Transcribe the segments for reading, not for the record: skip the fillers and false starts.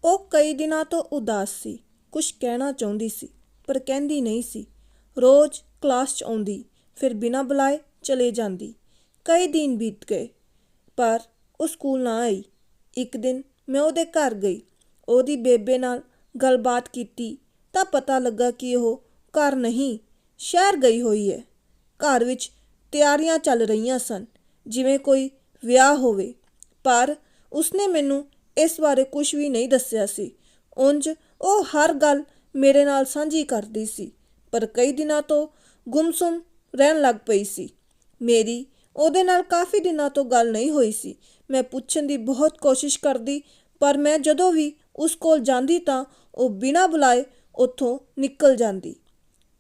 ਉਹ ਕਈ ਦਿਨਾਂ ਤੋਂ ਉਦਾਸ ਸੀ। ਕੁਝ ਕਹਿਣਾ ਚਾਹੁੰਦੀ ਸੀ ਪਰ ਕਹਿੰਦੀ ਨਹੀਂ ਸੀ। ਰੋਜ਼ ਕਲਾਸ 'ਚ ਆਉਂਦੀ, ਫਿਰ ਬਿਨਾਂ ਬੁਲਾਏ ਚਲੇ ਜਾਂਦੀ। ਕਈ ਦਿਨ ਬੀਤ ਗਏ ਪਰ ਉਹ ਸਕੂਲ ਨਾ ਆਈ। ਇੱਕ ਦਿਨ ਮੈਂ ਉਹਦੇ ਘਰ ਗਈ, ਉਹਦੀ ਬੇਬੇ ਨਾਲ ਗੱਲਬਾਤ ਕੀਤੀ ਤਾਂ ਪਤਾ ਲੱਗਾ ਕਿ ਉਹ ਘਰ ਨਹੀਂ, ਸ਼ਹਿਰ ਗਈ ਹੋਈ ਹੈ। ਘਰ ਵਿੱਚ ਤਿਆਰੀਆਂ ਚੱਲ ਰਹੀਆਂ ਸਨ, ਜਿਵੇਂ ਕੋਈ ਵਿਆਹ ਹੋਵੇ, ਪਰ ਉਸਨੇ ਮੈਨੂੰ ਇਸ ਬਾਰੇ ਕੁਝ ਵੀ ਨਹੀਂ ਦੱਸਿਆ ਸੀ। ਉਂਝ ਉਹ ਹਰ ਗੱਲ ਮੇਰੇ ਨਾਲ ਸਾਂਝੀ ਕਰਦੀ ਸੀ, ਪਰ ਕਈ ਦਿਨਾਂ ਤੋਂ ਗੁੰਮਸੁੰਮ ਰਹਿਣ ਲੱਗ ਪਈ ਸੀ। ਮੇਰੀ ਉਹਦੇ ਨਾਲ ਕਾਫੀ ਦਿਨਾਂ ਤੋਂ ਗੱਲ ਨਹੀਂ ਹੋਈ ਸੀ। ਮੈਂ ਪੁੱਛਣ ਦੀ ਬਹੁਤ ਕੋਸ਼ਿਸ਼ ਕਰਦੀ, ਪਰ ਮੈਂ ਜਦੋਂ ਵੀ ਉਸ ਕੋਲ ਜਾਂਦੀ ਤਾਂ ਉਹ ਬਿਨਾਂ ਬੁਲਾਏ ਉੱਥੋਂ ਨਿਕਲ ਜਾਂਦੀ।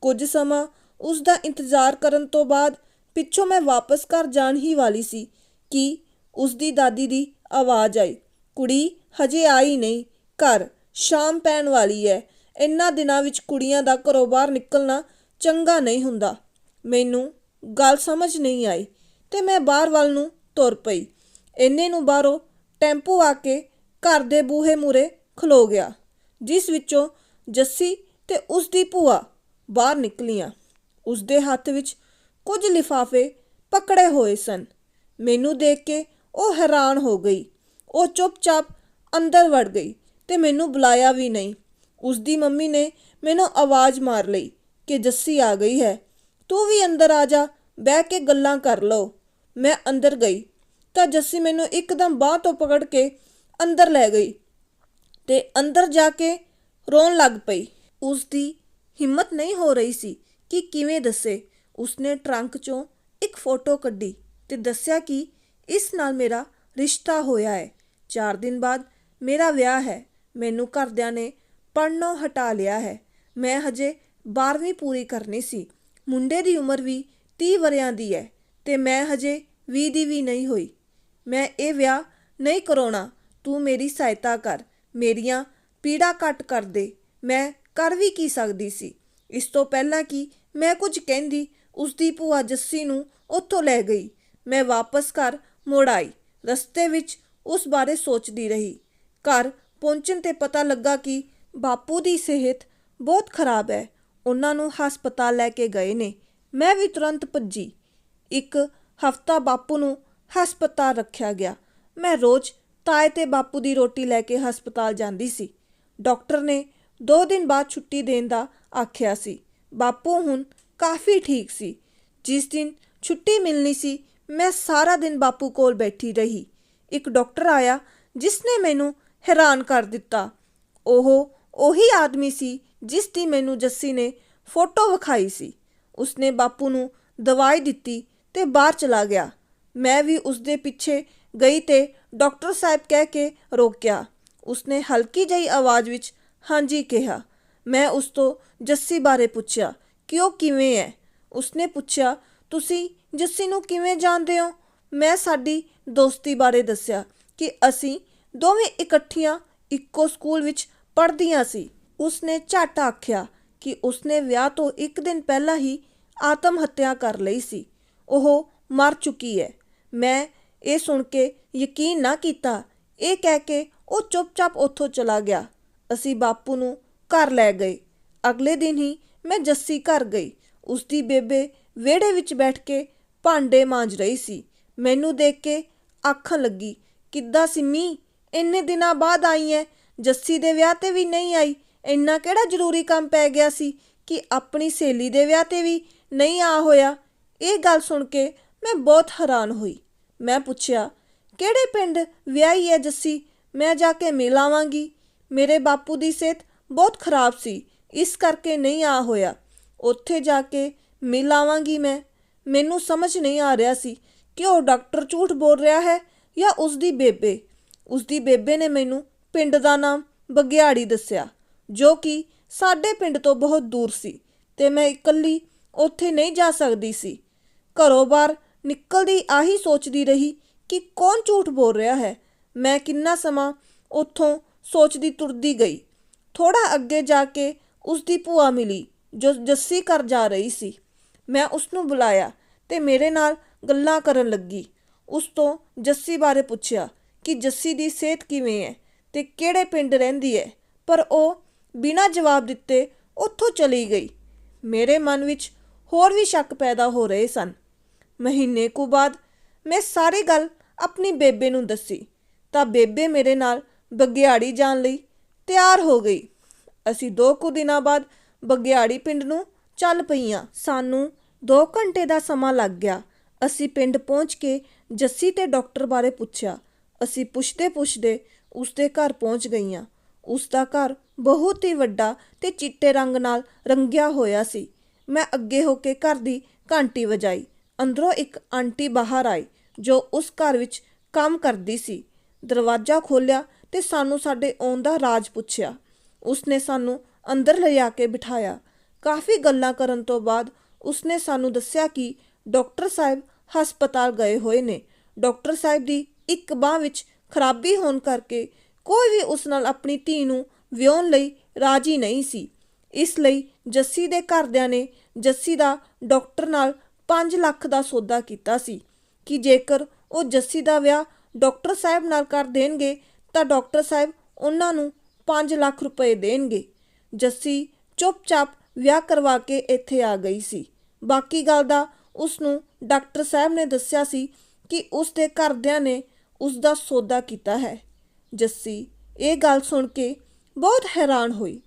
ਕੁਝ ਸਮਾਂ ਉਸ ਦਾ ਇੰਤਜ਼ਾਰ ਕਰਨ ਤੋਂ ਬਾਅਦ ਪਿੱਛੋਂ ਮੈਂ ਵਾਪਸ ਘਰ ਜਾਣ ਹੀ ਵਾਲੀ ਸੀ ਕਿ ਉਸ ਦੀ ਦਾਦੀ ਦੀ ਆਵਾਜ਼ ਆਈ, ਕੁੜੀ ਹਜੇ ਆਈ ਨਹੀਂ, ਘਰ ਸ਼ਾਮ ਪੈਣ ਵਾਲੀ ਹੈ। ਇਹਨਾਂ ਦਿਨਾਂ ਵਿੱਚ ਕੁੜੀਆਂ ਦਾ ਘਰੋਂ ਬਾਹਰ ਨਿਕਲਣਾ ਚੰਗਾ ਨਹੀਂ ਹੁੰਦਾ। ਮੈਨੂੰ ਗੱਲ ਸਮਝ ਨਹੀਂ ਆਈ ਤੇ ਮੈਂ ਬਾਹਰ ਵੱਲ ਨੂੰ ਤੁਰ ਪਈ। ਇੰਨੇ ਨੂੰ ਬਾਹਰੋਂ ਟੈਂਪੂ ਆ ਕੇ ਘਰ ਦੇ ਬੂਹੇ ਮੂਹਰੇ ਖਲੋ ਗਿਆ, ਜਿਸ ਵਿੱਚੋਂ ਜੱਸੀ ਤੇ ਉਸ ਦੀ ਭੂਆ ਬਾਹਰ ਨਿਕਲੀਆਂ। ਉਸ ਦੇ ਹੱਥ ਵਿੱਚ ਕੁਝ ਲਿਫਾਫੇ ਪਕੜੇ ਹੋਏ ਸਨ। ਮੈਨੂੰ ਦੇਖ ਕੇ ਉਹ ਹੈਰਾਨ ਹੋ ਗਈ। ਉਹ ਚੁੱਪਚਾਪ ਅੰਦਰ ਵੜ ਗਈ ਤੇ ਮੈਨੂੰ ਬੁਲਾਇਆ ਵੀ ਨਹੀਂ। ਉਸ ਦੀ ਮੰਮੀ ਨੇ ਮੈਨੂੰ ਆਵਾਜ਼ ਮਾਰ ਲਈ ਕਿ ਜੱਸੀ ਆ ਗਈ ਹੈ, ਤੂੰ ਵੀ ਅੰਦਰ ਆ ਜਾ, ਬਹਿ ਕੇ ਗੱਲਾਂ ਕਰ ਲਓ। ਮੈਂ ਅੰਦਰ ਗਈ ਤਾਂ ਜੱਸੀ ਮੈਨੂੰ ਇੱਕਦਮ ਬਾਂਹ ਤੋਂ ਪਕੜ ਕੇ ਅੰਦਰ ਲੈ ਗਈ ਤੇ ਅੰਦਰ ਜਾ ਕੇ ਰੋਣ ਲੱਗ ਪਈ। ਉਸ ਦੀ ਹਿੰਮਤ ਨਹੀਂ ਹੋ ਰਹੀ ਸੀ ਕਿ ਕਿਵੇਂ ਦੱਸੇ। ਉਸਨੇ ਟਰੰਕ 'ਚੋਂ ਇੱਕ ਫੋਟੋ ਕੱਢੀ ਤੇ ਦੱਸਿਆ ਕਿ ਇਸ ਨਾਲ ਮੇਰਾ ਰਿਸ਼ਤਾ ਹੋਇਆ ਹੈ। 4 ਦਿਨ ਬਾਅਦ ਮੇਰਾ ਵਿਆਹ ਹੈ। ਮੈਨੂੰ ਘਰਦਿਆਂ ਨੇ ਪੜ੍ਹਨੋਂ ਹਟਾ ਲਿਆ ਹੈ। ਮੈਂ ਹਜੇ 12ਵੀਂ ਪੂਰੀ ਕਰਨੀ ਸੀ। ਮੁੰਡੇ ਦੀ ਉਮਰ ਵੀ 30 ਵਰ੍ਹਿਆਂ ਦੀ ਹੈ ਤੇ ਮੈਂ ਹਜੇ 20 ਦੀ ਵੀ ਨਹੀਂ ਹੋਈ। ਮੈਂ ਇਹ ਵਿਆਹ ਨਹੀਂ ਕਰਾਉਣਾ। ਤੂੰ ਮੇਰੀ ਸਹਾਇਤਾ ਕਰ, ਮੇਰੀਆਂ ਪੀੜਾਂ ਘੱਟ ਕਰ ਦੇ। ਮੈਂ ਕਰ ਵੀ ਕੀ ਸਕਦੀ ਸੀ। ਇਸ ਤੋਂ ਪਹਿਲਾਂ ਕਿ ਮੈਂ ਕੁਝ ਕਹਿੰਦੀ, ਉਸ ਦੀ ਭੂਆ ਜੱਸੀ ਨੂੰ ਉੱਥੋਂ ਲੈ ਗਈ। ਮੈਂ ਵਾਪਸ ਘਰ ਮੁੜ ਆਈ। ਰਸਤੇ ਵਿੱਚ ਉਸ ਬਾਰੇ ਸੋਚਦੀ ਰਹੀ। ਘਰ ਪਹੁੰਚਣ 'ਤੇ ਪਤਾ ਲੱਗਾ ਕਿ ਬਾਪੂ ਦੀ ਸਿਹਤ ਬਹੁਤ ਖਰਾਬ ਹੈ। ਉਹਨਾਂ ਨੂੰ ਹਸਪਤਾਲ ਲੈ ਕੇ ਗਏ ਨੇ। ਮੈਂ ਵੀ ਤੁਰੰਤ ਭੱਜੀ। ਇੱਕ ਹਫ਼ਤਾ ਬਾਪੂ ਨੂੰ ਹਸਪਤਾਲ ਰੱਖਿਆ ਗਿਆ। ਮੈਂ ਰੋਜ਼ ਤਾਏ ਤੇ ਬਾਪੂ ਦੀ ਰੋਟੀ ਲੈ ਕੇ ਹਸਪਤਾਲ ਜਾਂਦੀ ਸੀ। ਡਾਕਟਰ ਨੇ 2 ਦਿਨ ਬਾਅਦ ਛੁੱਟੀ ਦੇਣ ਦਾ ਆਖਿਆ ਸੀ। ਬਾਪੂ ਹੁਣ ਕਾਫੀ ਠੀਕ ਸੀ। ਜਿਸ ਦਿਨ ਛੁੱਟੀ ਮਿਲਣੀ ਸੀ, ਮੈਂ ਸਾਰਾ ਦਿਨ ਬਾਪੂ ਕੋਲ ਬੈਠੀ ਰਹੀ। ਇੱਕ ਡਾਕਟਰ ਆਇਆ ਜਿਸ ਨੇ ਮੈਨੂੰ ਹੈਰਾਨ ਕਰ ਦਿੱਤਾ। ਉਹ ਉਹੀ ਆਦਮੀ ਸੀ ਜਿਸ ਦੀ ਮੈਨੂੰ ਜੱਸੀ ਨੇ ਫੋਟੋ ਵਿਖਾਈ ਸੀ। ਉਸਨੇ ਬਾਪੂ ਨੂੰ ਦਵਾਈ ਦਿੱਤੀ ਤੇ ਬਾਹਰ ਚਲਾ ਗਿਆ। ਮੈਂ ਵੀ ਉਸਦੇ ਪਿੱਛੇ ਗਈ ਤੇ ਡਾਕਟਰ ਸਾਹਿਬ ਕਹਿ ਕੇ ਰੋਕਿਆ। ਉਸਨੇ ਹਲਕੀ ਜਿਹੀ ਆਵਾਜ਼ ਵਿੱਚ ਹਾਂਜੀ ਕਿਹਾ। ਮੈਂ ਉਸ ਤੋਂ ਜੱਸੀ ਬਾਰੇ ਪੁੱਛਿਆ ਕਿ ਉਹ ਕਿਵੇਂ ਹੈ। ਉਸਨੇ ਪੁੱਛਿਆ, ਤੁਸੀਂ ਜੱਸੀ ਨੂੰ ਕਿਵੇਂ ਜਾਣਦੇ ਹੋ? ਮੈਂ ਸਾਡੀ ਦੋਸਤੀ ਬਾਰੇ ਦੱਸਿਆ ਕਿ ਅਸੀਂ ਦੋਵੇਂ ਇਕੱਠੀਆਂ ਇੱਕੋ ਸਕੂਲ ਵਿੱਚ ਪੜ੍ਹਦੀਆਂ ਸੀ। ਉਸਨੇ ਝੱਟ ਆਖਿਆ ਕਿ ਉਸਨੇ ਵਿਆਹ ਤੋਂ 1 ਦਿਨ ਪਹਿਲਾਂ ਹੀ ਆਤਮ ਹੱਤਿਆ ਕਰ ਲਈ ਸੀ। ਉਹ ਮਰ ਚੁੱਕੀ ਹੈ। ਮੈਂ ਇਹ ਸੁਣ ਕੇ ਯਕੀਨ ਨਾ ਕੀਤਾ। ਇਹ ਕਹਿ ਕੇ ਉਹ ਚੁੱਪਚਾਪ ਉੱਥੋਂ ਚਲਾ ਗਿਆ। ਅਸੀਂ ਬਾਪੂ ਨੂੰ ਘਰ ਲੈ ਗਏ। ਅਗਲੇ ਦਿਨ ਹੀ ਮੈਂ ਜੱਸੀ ਘਰ ਗਈ। ਉਸਦੀ ਬੇਬੇ ਵਿਹੜੇ ਵਿੱਚ ਬੈਠ ਕੇ ਭਾਂਡੇ ਮਾਂਜ ਰਹੀ ਸੀ। ਮੈਨੂੰ ਦੇਖ ਕੇ ਆਖਣ ਲੱਗੀ, ਕਿੱਦਾਂ ਸਿੰਮੀ, ਇੰਨੇ ਦਿਨਾਂ ਬਾਅਦ ਆਈ ਹੈ? ਜੱਸੀ ਦੇ ਵਿਆਹ 'ਤੇ ਵੀ ਨਹੀਂ ਆਈ। ਇੰਨਾ ਕਿਹੜਾ ਜ਼ਰੂਰੀ ਕੰਮ ਪੈ ਗਿਆ ਸੀ ਕਿ ਆਪਣੀ ਸਹੇਲੀ ਦੇ ਵਿਆਹ 'ਤੇ ਵੀ ਨਹੀਂ ਆ ਹੋਇਆ? ਇਹ ਗੱਲ ਸੁਣ ਕੇ ਮੈਂ ਬਹੁਤ ਹੈਰਾਨ ਹੋਈ। ਮੈਂ ਪੁੱਛਿਆ, ਕਿਹੜੇ ਪਿੰਡ ਵਿਆਹੀ ਹੈ ਜੱਸੀ? ਮੈਂ ਜਾ ਕੇ ਮਿਲ ਆਵਾਂਗੀ। ਮੇਰੇ ਬਾਪੂ ਦੀ ਸਿਹਤ ਬਹੁਤ ਖਰਾਬ ਸੀ, ਇਸ ਕਰਕੇ ਨਹੀਂ ਆ ਹੋਇਆ। ਉੱਥੇ ਜਾ ਕੇ ਮਿਲ ਆਵਾਂਗੀ। ਮੈਨੂੰ ਸਮਝ ਨਹੀਂ ਆ ਰਿਹਾ ਸੀ ਕਿ ਉਹ ਡਾਕਟਰ ਝੂਠ ਬੋਲ ਰਿਹਾ ਹੈ ਜਾਂ ਉਸਦੀ ਬੇਬੇ। ਉਸਦੀ ਬੇਬੇ ਨੇ ਮੈਨੂੰ ਪਿੰਡ ਦਾ ਨਾਮ ਬਗਿਆੜੀ ਦੱਸਿਆ, ਜੋ ਕਿ ਸਾਡੇ ਪਿੰਡ ਤੋਂ ਬਹੁਤ ਦੂਰ ਸੀ ਤੇ ਮੈਂ ਇਕੱਲੀ ਉੱਥੇ ਨਹੀਂ ਜਾ ਸਕਦੀ ਸੀ। ਘਰੋਂ ਬਾਹਰ ਨਿਕਲਦੀ ਆਹੀ ਸੋਚਦੀ ਰਹੀ ਕਿ ਕੌਣ ਝੂਠ ਬੋਲ ਰਿਹਾ ਹੈ। ਮੈਂ ਕਿੰਨਾ ਸਮਾਂ ਉੱਥੋਂ ਸੋਚਦੀ ਤੁਰਦੀ ਗਈ। ਥੋੜਾ ਅੱਗੇ ਜਾ ਕੇ ਉਸਦੀ ਭੂਆ ਮਿਲੀ ਜੋ ਜੱਸੀ ਘਰ ਜਾ ਰਹੀ ਸੀ। ਮੈਂ ਉਸਨੂੰ ਬੁਲਾਇਆ ਤੇ ਮੇਰੇ ਨਾਲ ਗੱਲਾਂ ਕਰਨ ਲੱਗੀ। ਉਸ ਤੋਂ ਜੱਸੀ ਬਾਰੇ ਪੁੱਛਿਆ ਕਿ ਜੱਸੀ ਦੀ ਸਿਹਤ ਕਿਵੇਂ ਹੈ ਤੇ ਕਿਹੜੇ ਪਿੰਡ ਰਹਿੰਦੀ ਹੈ, ਪਰ ਉਹ ਬਿਨਾਂ ਜਵਾਬ ਦਿੱਤੇ ਉੱਥੋਂ ਚਲੀ ਗਈ। ਮੇਰੇ ਮਨ ਵਿੱਚ ਹੋਰ ਵੀ ਸ਼ੱਕ ਪੈਦਾ ਹੋ ਰਹੇ ਸਨ। ਮਹੀਨੇ ਕੁ ਬਾਅਦ ਮੈਂ ਸਾਰੀ ਗੱਲ ਆਪਣੀ ਬੇਬੇ ਨੂੰ ਦੱਸੀ ਤਾਂ ਬੇਬੇ ਮੇਰੇ ਨਾਲ ਬਗਿਆੜੀ ਜਾਣ ਲਈ ਤਿਆਰ ਹੋ ਗਈ। ਅਸੀਂ 2 ਕੁ ਦਿਨਾਂ ਬਾਅਦ ਬਗਿਆੜੀ ਪਿੰਡ ਨੂੰ ਚੱਲ ਪਈਆਂ। ਸਾਨੂੰ 2 ਘੰਟੇ ਦਾ ਸਮਾਂ ਲੱਗ ਗਿਆ। ਅਸੀਂ ਪਿੰਡ ਪਹੁੰਚ ਕੇ ਜੱਸੀ ਤੇ ਡਾਕਟਰ ਬਾਰੇ ਪੁੱਛਿਆ। ਅਸੀਂ ਪੁੱਛਦੇ ਉਸਦੇ ਘਰ ਪਹੁੰਚ ਗਈਆਂ। ਉਸਦਾ ਘਰ ਬਹੁਤ ਹੀ ਵੱਡਾ ਤੇ ਚਿੱਟੇ ਰੰਗ ਨਾਲ ਰੰਗਿਆ ਹੋਇਆ ਸੀ। ਮੈਂ ਅੱਗੇ ਹੋ ਕੇ ਘਰ ਦੀ ਘੰਟੀ ਵਜਾਈ। ਅੰਦਰੋਂ ਇੱਕ ਆਂਟੀ ਬਾਹਰ ਆਈ ਜੋ ਉਸ ਘਰ ਵਿੱਚ ਕੰਮ ਕਰਦੀ ਸੀ। ਦਰਵਾਜ਼ਾ ਖੋਲ੍ਹਿਆ ਤੇ ਸਾਨੂੰ ਸਾਡੇ ਆਉਣ ਦਾ ਰਾਜ਼ ਪੁੱਛਿਆ। ਉਸਨੇ ਸਾਨੂੰ ਅੰਦਰ ਲਿਜਾ ਕੇ ਬਿਠਾਇਆ। ਕਾਫੀ ਗੱਲਾਂ ਕਰਨ ਤੋਂ ਬਾਅਦ ਉਸਨੇ ਸਾਨੂੰ ਦੱਸਿਆ ਕਿ ਡਾਕਟਰ ਸਾਹਿਬ ਹਸਪਤਾਲ ਗਏ ਹੋਏ ਨੇ। ਡਾਕਟਰ ਸਾਹਿਬ ਦੀ ਇੱਕ ਬਾਂਹ ਵਿੱਚ ਖਰਾਬੀ ਹੋਣ ਕਰਕੇ ਕੋਈ ਵੀ ਉਸ ਨਾਲ ਆਪਣੀ ਧੀ ਨੂੰ ਵਿਆਹੁਣ ਲਈ ਰਾਜੀ ਨਹੀਂ ਸੀ। ਇਸ ਲਈ ਜੱਸੀ ਦੇ ਘਰਦਿਆਂ ਨੇ ਜੱਸੀ ਦਾ ਡਾਕਟਰ ਨਾਲ 5 ਲੱਖ ਦਾ ਸੌਦਾ ਕੀਤਾ ਸੀ ਕਿ ਜੇਕਰ ਉਹ ਜੱਸੀ ਦਾ ਵਿਆਹ ਡਾਕਟਰ ਸਾਹਿਬ ਨਾਲ ਕਰ ਦੇਣਗੇ ਤਾਂ ਡਾਕਟਰ ਸਾਹਿਬ ਉਹਨਾਂ ਨੂੰ 5 ਲੱਖ ਰੁਪਏ ਦੇਣਗੇ। ਜੱਸੀ ਚੁੱਪਚਾਪ ਵਿਆਹ ਕਰਵਾ ਕੇ ਇੱਥੇ ਆ ਗਈ ਸੀ। ਬਾਕੀ ਗੱਲ ਦਾ ਉਸ ਨੂੰ ਡਾਕਟਰ ਸਾਹਿਬ ਨੇ ਦੱਸਿਆ ਸੀ ਕਿ ਉਸ ਦੇ ਘਰਦਿਆਂ ਨੇ ਉਸ ਦਾ ਸੌਦਾ ਕੀਤਾ ਹੈ। ਜੱਸੀ ਇਹ ਗੱਲ ਸੁਣ ਕੇ ਬਹੁਤ ਹੈਰਾਨ ਹੋਈ।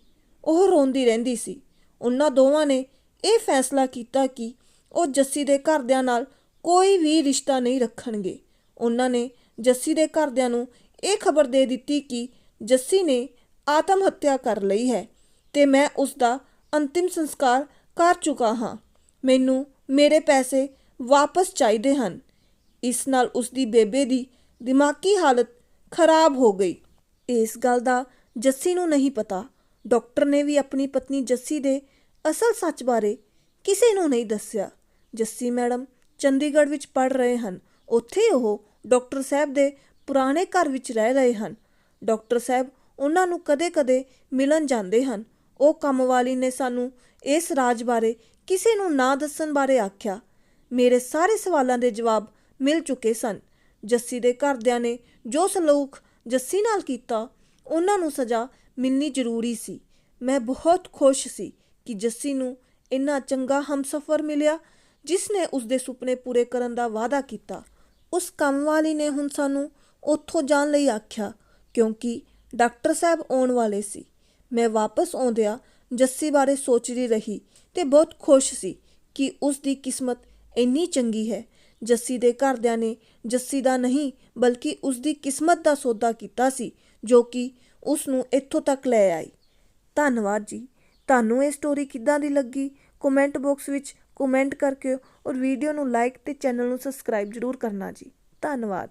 ਉਹ ਰੋਂਦੀ ਰਹਿੰਦੀ ਸੀ। ਉਹਨਾਂ ਦੋਵਾਂ ਨੇ ਇਹ ਫੈਸਲਾ ਕੀਤਾ ਕਿ ਉਹ ਜੱਸੀ ਦੇ ਘਰਦਿਆਂ ਨਾਲ ਕੋਈ ਵੀ ਰਿਸ਼ਤਾ ਨਹੀਂ ਰੱਖਣਗੇ। ਉਹਨਾਂ ਨੇ ਜੱਸੀ ਦੇ ਘਰਦਿਆਂ ਨੂੰ ਇਹ ਖਬਰ ਦੇ ਦਿੱਤੀ ਕਿ ਜੱਸੀ ਨੇ ਆਤਮ ਹੱਤਿਆ ਕਰ ਲਈ ਹੈ ਤੇ ਮੈਂ ਉਸ ਦਾ ਅੰਤਿਮ ਸੰਸਕਾਰ ਕਰ ਚੁੱਕਾ ਹਾਂ। ਮੈਨੂੰ ਮੇਰੇ ਪੈਸੇ ਵਾਪਸ ਚਾਹੀਦੇ ਹਨ। ਇਸ ਨਾਲ ਉਸ ਦੀ ਬੇਬੇ ਦੀ ਦਿਮਾਗੀ ਹਾਲਤ ਖਰਾਬ ਹੋ ਗਈ। ਇਸ ਗੱਲ ਦਾ ਜੱਸੀ ਨੂੰ ਨਹੀਂ ਪਤਾ। ਡਾਕਟਰ ਨੇ ਵੀ ਆਪਣੀ ਪਤਨੀ ਜੱਸੀ ਦੇ ਅਸਲ ਸੱਚ ਬਾਰੇ ਕਿਸੇ ਨੂੰ ਨਹੀਂ ਦੱਸਿਆ। ਜੱਸੀ ਮੈਡਮ ਚੰਡੀਗੜ੍ਹ ਵਿੱਚ ਪੜ੍ਹ ਰਹੇ ਹਨ। ਉੱਥੇ ਉਹ ਡਾਕਟਰ ਸਾਹਿਬ ਦੇ ਪੁਰਾਣੇ ਘਰ ਵਿੱਚ ਰਹਿ ਰਹੇ ਹਨ। ਡਾਕਟਰ ਸਾਹਿਬ ਉਹਨਾਂ ਨੂੰ ਕਦੇ-ਕਦੇ ਮਿਲਣ ਜਾਂਦੇ ਹਨ। ਉਹ ਕੰਮ ਵਾਲੀ ਨੇ ਸਾਨੂੰ ਇਸ ਰਾਜ ਬਾਰੇ ਕਿਸੇ ਨੂੰ ਨਾ ਦੱਸਣ ਬਾਰੇ ਆਖਿਆ। ਮੇਰੇ ਸਾਰੇ ਸਵਾਲਾਂ ਦੇ ਜਵਾਬ ਮਿਲ ਚੁੱਕੇ ਸਨ। ਜੱਸੀ ਦੇ ਘਰਦਿਆਂ ਨੇ ਜੋ ਸਲੂਕ ਜੱਸੀ ਨਾਲ ਕੀਤਾ, ਉਹਨਾਂ ਨੂੰ ਸਜ਼ਾ ਮਿਲਣੀ ਜ਼ਰੂਰੀ ਸੀ। ਮੈਂ ਬਹੁਤ ਖੁਸ਼ ਸੀ ਕਿ ਜੱਸੀ ਨੂੰ ਇੰਨਾ ਚੰਗਾ ਹਮਸਫਰ ਮਿਲਿਆ ਜਿਸ ਨੇ ਉਸਦੇ ਸੁਪਨੇ ਪੂਰੇ ਕਰਨ ਦਾ ਵਾਅਦਾ ਕੀਤਾ। ਉਸ ਕੰਮ ਵਾਲੀ ਨੇ ਹੁਣ ਸਾਨੂੰ ਉੱਥੋਂ ਜਾਣ ਲਈ ਆਖਿਆ ਕਿਉਂਕਿ ਡਾਕਟਰ ਸਾਹਿਬ ਆਉਣ ਵਾਲੇ ਸੀ। ਮੈਂ ਵਾਪਸ ਆਉਂਦਿਆਂ ਜੱਸੀ ਬਾਰੇ ਸੋਚਦੀ ਰਹੀ ਤੇ ਬਹੁਤ ਖੁਸ਼ ਸੀ ਕਿ ਉਸ ਦੀ ਕਿਸਮਤ ਇੰਨੀ ਚੰਗੀ ਹੈ। ਜੱਸੀ ਦੇ ਘਰਦਿਆਂ ਨੇ ਜੱਸੀ ਦਾ ਨਹੀਂ ਬਲਕਿ ਉਸ ਦੀ ਕਿਸਮਤ ਦਾ ਸੌਦਾ ਕੀਤਾ ਸੀ ਜੋ ਕਿ ਉਸ ਨੂੰ ਇੱਥੋਂ ਤੱਕ ਲੈ ਆਈ। ਧੰਨਵਾਦ ਜੀ। ਤੁਹਾਨੂੰ ਇਹ ਸਟੋਰੀ ਕਿੱਦਾਂ ਦੀ ਲੱਗੀ ਕਮੈਂਟ ਬਾਕਸ ਵਿੱਚ ਕਮੈਂਟ ਕਰਕੇ ਔਰ ਵੀਡੀਓ ਨੂੰ ਲਾਈਕ ਤੇ ਚੈਨਲ ਨੂੰ ਸਬਸਕ੍ਰਾਈਬ ਜ਼ਰੂਰ ਕਰਨਾ ਜੀ। ਧੰਨਵਾਦ।